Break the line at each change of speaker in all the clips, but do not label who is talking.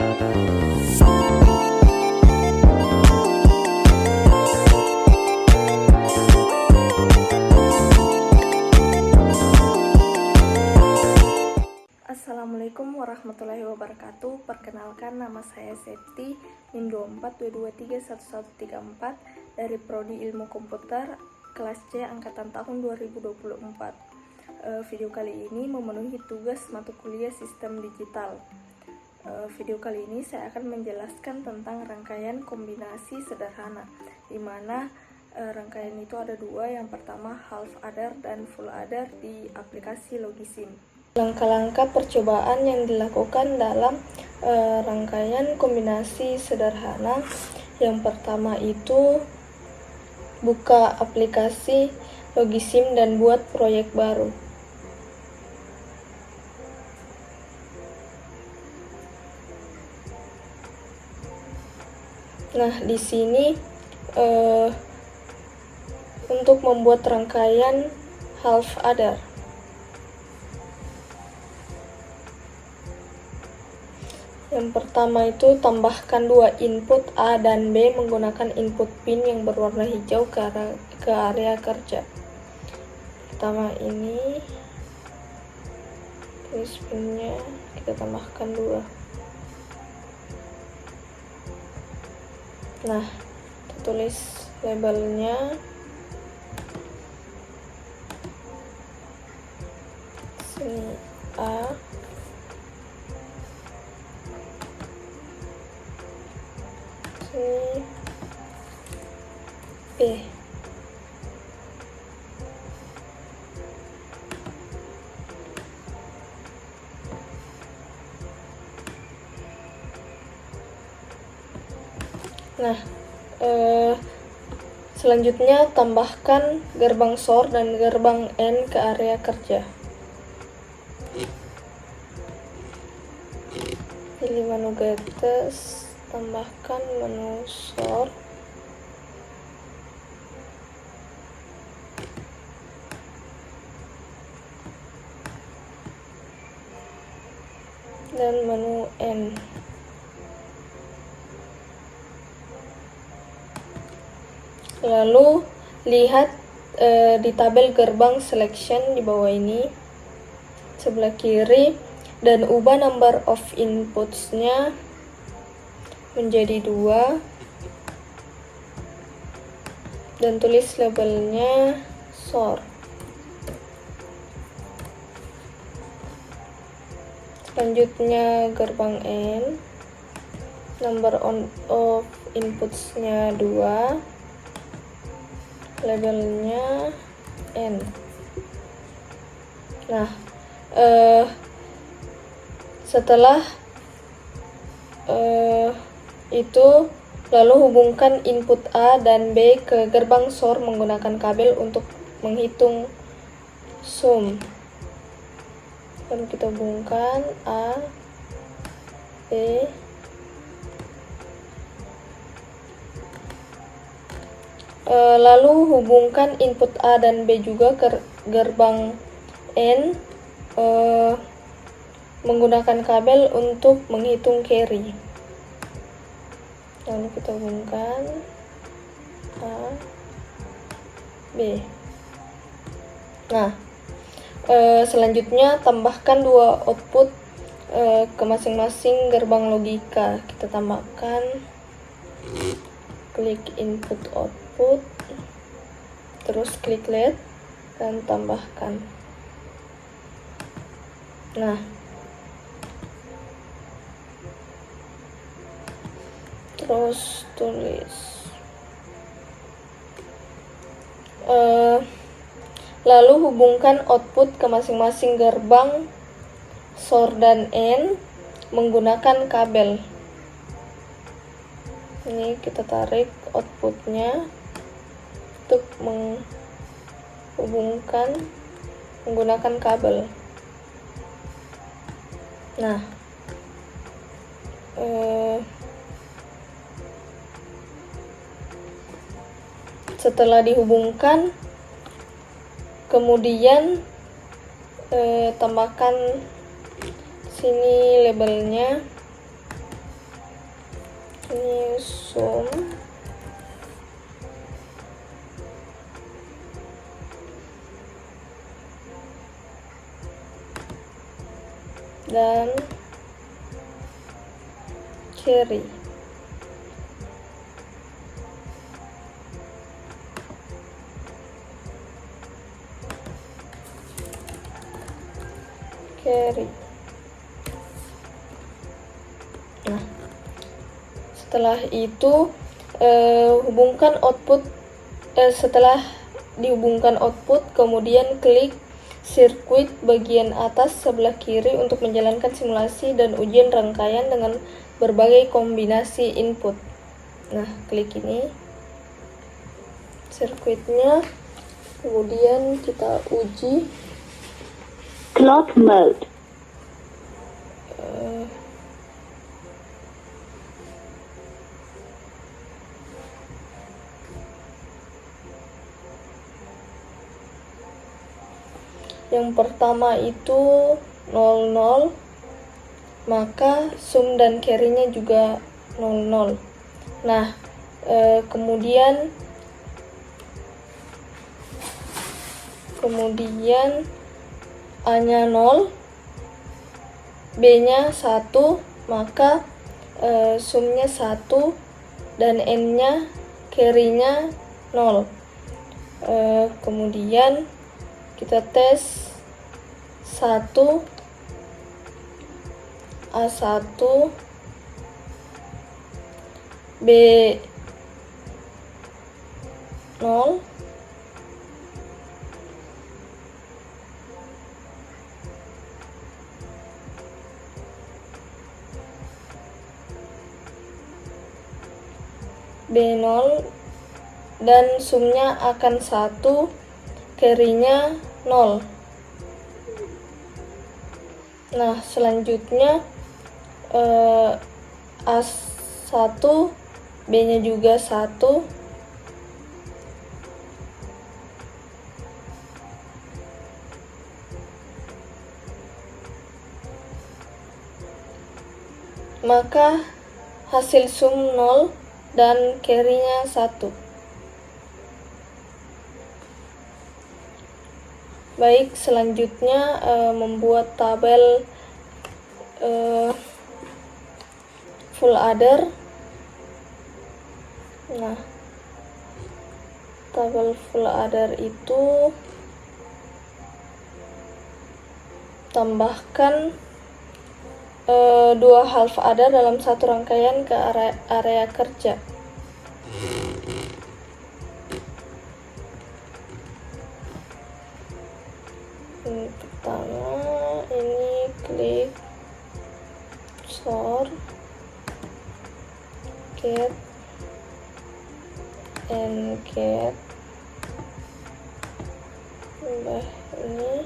Assalamualaikum warahmatullahi wabarakatuh. Perkenalkan, nama saya Septi, NIM 2422311134 dari Prodi Ilmu Komputer kelas C angkatan tahun 2024. Video kali ini memenuhi tugas mata kuliah Sistem Digital. Video kali ini saya akan menjelaskan tentang rangkaian kombinasi sederhana, di mana rangkaian itu ada dua. Yang pertama half adder dan full adder di aplikasi Logisim. Langkah-langkah percobaan yang dilakukan dalam rangkaian kombinasi sederhana. Yang pertama itu buka aplikasi Logisim dan buat proyek baru. Nah, di sini untuk membuat rangkaian half adder, yang pertama itu tambahkan dua input A dan B menggunakan input pin yang berwarna hijau ke area kerja. Pertama ini tulis pinnya, kita tambahkan dua. Nah, kita tulis labelnya. Sini A, sini B. Nah, selanjutnya tambahkan gerbang SOR dan gerbang N ke area kerja. Pilih menu Getters, tambahkan menu SOR. Dan menu N. Lalu lihat di tabel gerbang selection di bawah ini sebelah kiri dan ubah number of inputs-nya menjadi 2 dan tulis labelnya SOR. Selanjutnya gerbang N, number of inputs-nya 2, labelnya N. Nah, setelah itu lalu hubungkan input A dan B ke gerbang SOR menggunakan kabel untuk menghitung sum. Lalu kita hubungkan A, B, lalu hubungkan input A dan B juga ke gerbang N menggunakan kabel untuk menghitung carry. Lalu kita hubungkan A, B. Nah, selanjutnya tambahkan dua output ke masing-masing gerbang logika. Kita tambahkan, klik input output, terus klik LED dan tambahkan. Nah, terus tulis lalu hubungkan output ke masing-masing gerbang SOR dan N menggunakan kabel. Ini kita tarik outputnya untuk menghubungkan menggunakan kabel. Nah, setelah dihubungkan, kemudian tambahkan sini labelnya Ini sum dan carry. Nah, setelah itu hubungkan output. Setelah dihubungkan output, kemudian klik sirkuit bagian atas sebelah kiri untuk menjalankan simulasi dan ujian rangkaian dengan berbagai kombinasi input. Nah, klik ini sirkuitnya, kemudian kita uji
clock mode.
Yang pertama itu 00, maka sum dan carry-nya juga 00. Nah, kemudian A-nya 0, B-nya 1, maka sumnya 1 dan N-nya carry-nya 0. Kemudian kita tes 1 A1 B0 B0 dan sumnya akan 1, carry-nya 0. Nah, selanjutnya A1, B-nya juga 1, maka hasil sum 0 dan carry-nya 1. Baik, selanjutnya membuat tabel full adder. Nah, tabel full adder itu tambahkan 2 half adder dalam satu rangkaian ke area kerja. Pertama ini klik sort get and get ini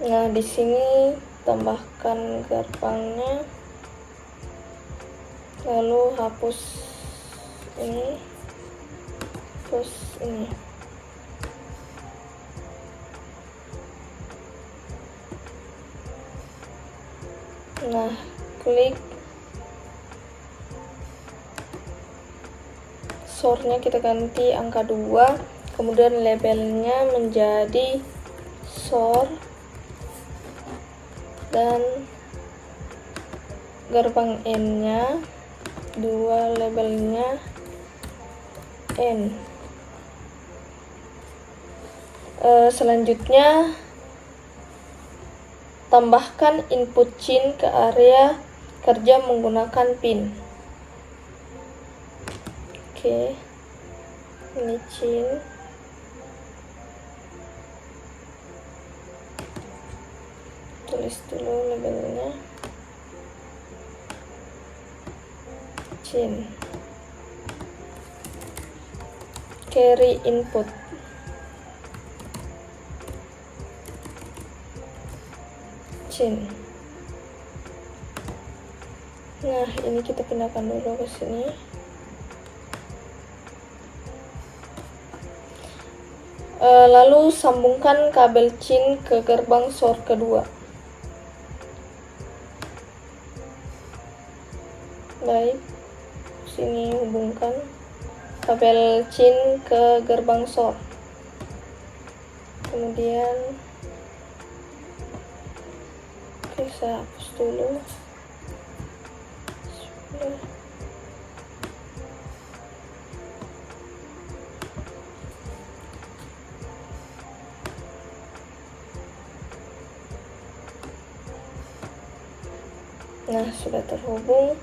nah di sini tambahkan gerbangnya, lalu hapus ini, terus ini. Nah, klik sortnya kita ganti angka 2, kemudian labelnya menjadi sort dan gerbang N-nya 2, labelnya N. Selanjutnya tambahkan input chain ke area kerja menggunakan pin. Oke, ini chain. Tulis dulu labelnya chain. Carry input. Chain. Nah, ini kita pindahkan dulu ke sini. Lalu sambungkan kabel CIN ke gerbang SOR kedua. Baik, sini hubungkan kabel CIN ke gerbang SOR. Kemudian saya hapus dulu. Nah, sudah terhubung.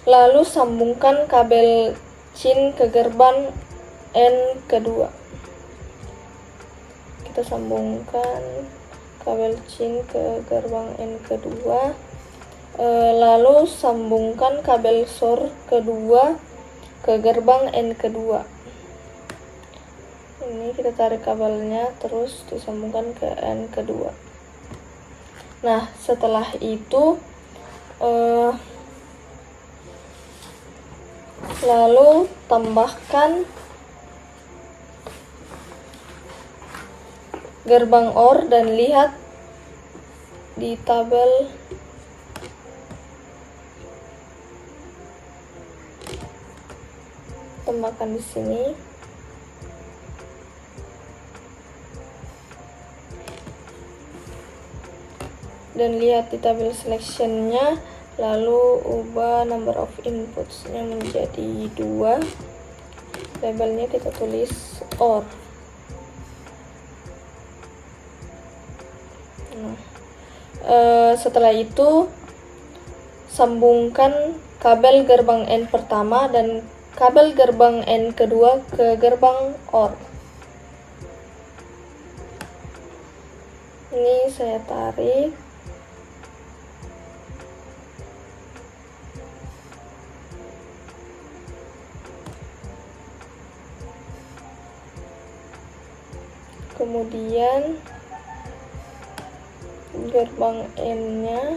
Lalu sambungkan kabel CIN ke gerbang N kedua. Kita sambungkan kabel CIN ke gerbang N kedua. Lalu sambungkan kabel SOR kedua ke gerbang N kedua. Ini kita tarik kabelnya, terus disambungkan ke N kedua. Nah, setelah itu lalu tambahkan gerbang OR dan lihat di tabel tambahkan di sini. Dan lihat di tabel selection-nya, lalu ubah number of inputs-nya menjadi 2. Labelnya kita tulis OR. Nah, setelah itu sambungkan kabel gerbang N pertama dan kabel gerbang N kedua ke gerbang OR. Ini saya tarik. Kemudian gerbang N-nya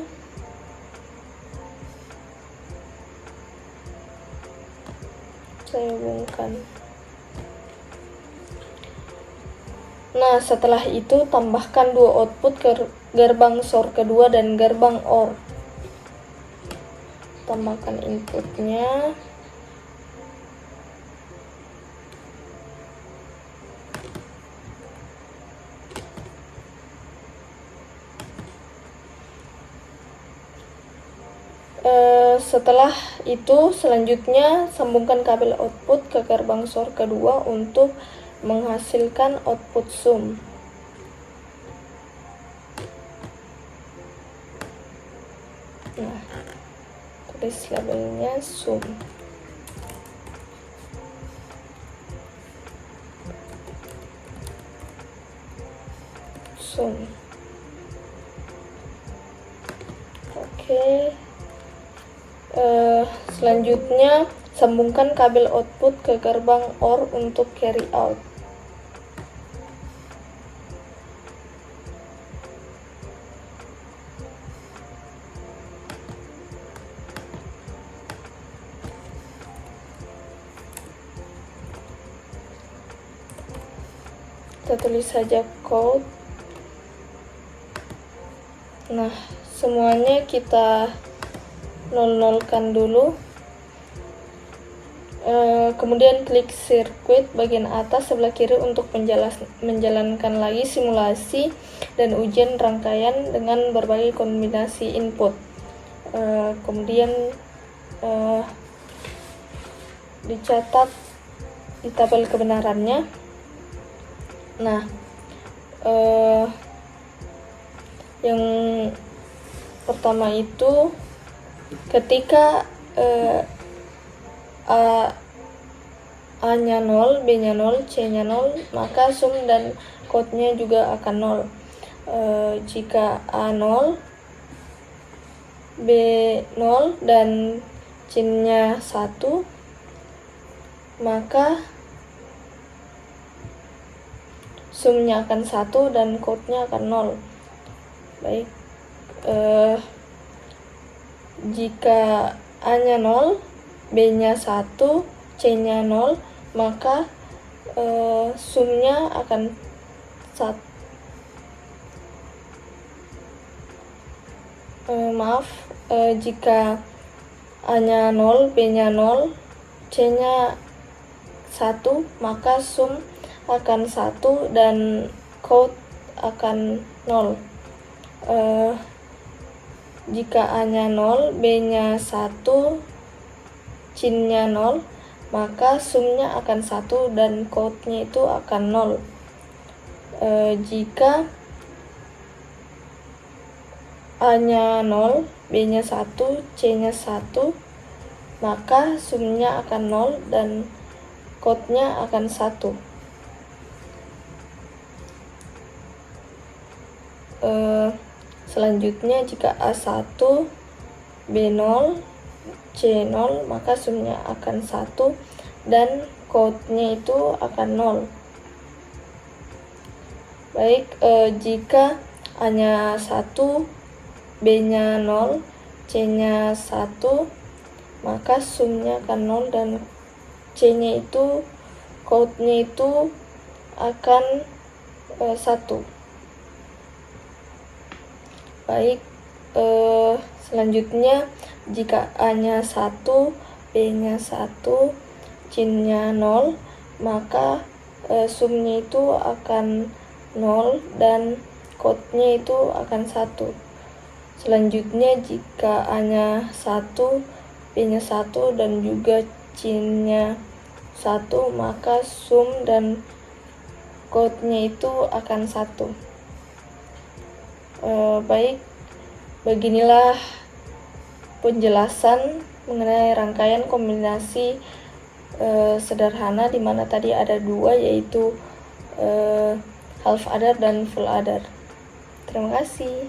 saya hubungkan. Nah, setelah itu tambahkan dua output ke gerbang SOR kedua dan gerbang OR. Tambahkan inputnya. Setelah itu selanjutnya sambungkan kabel output ke gerbang SOR kedua untuk menghasilkan output sum. Nah, tulis labelnya sum. Sum. Oke. Selanjutnya sambungkan kabel output ke gerbang OR untuk carry out. Kita tulis saja code. Nah, semuanya kita nol-nolkan dulu. Kemudian klik sirkuit bagian atas sebelah kiri untuk menjalankan lagi simulasi dan ujian rangkaian dengan berbagai kombinasi input. Kemudian dicatat di tabel kebenarannya. Nah, yang pertama itu ketika A-nya 0, B-nya 0, C-nya 0, maka sum dan code-nya juga akan 0. Jika A 0, B 0, dan C-nya 1, maka sumnya akan 1 dan code-nya akan 0. Baik, jika A-nya 0, B-nya 1, C-nya 0, maka sumnya akan 1. Jika A-nya 0, B-nya 0, C-nya 1, maka sum akan 1 dan quote akan 0. Jika A-nya 0, B-nya 1, C-nya 0, maka sumnya akan 1 dan quote-nya itu akan 0. Jika A-nya 0, B-nya 1, C-nya 1, maka sumnya akan 0 dan quote-nya akan 1. Selanjutnya jika A1, B0, C0, maka sumnya akan 1 dan quote-nya itu akan 0. Baik, jika A-nya 1, B-nya 0, C-nya 1, maka sumnya akan 0 dan C-nya itu, quote-nya itu akan 1. Baik, selanjutnya jika A-nya 1, B-nya 1, C-nya 0, maka sumnya itu akan 0 dan quote-nya itu akan 1. Selanjutnya jika A-nya 1, B-nya 1 dan juga C-nya 1, maka sum dan quote-nya itu akan 1. Baik, beginilah penjelasan mengenai rangkaian kombinasi sederhana di mana tadi ada 2, yaitu half adder dan full adder. Terima kasih.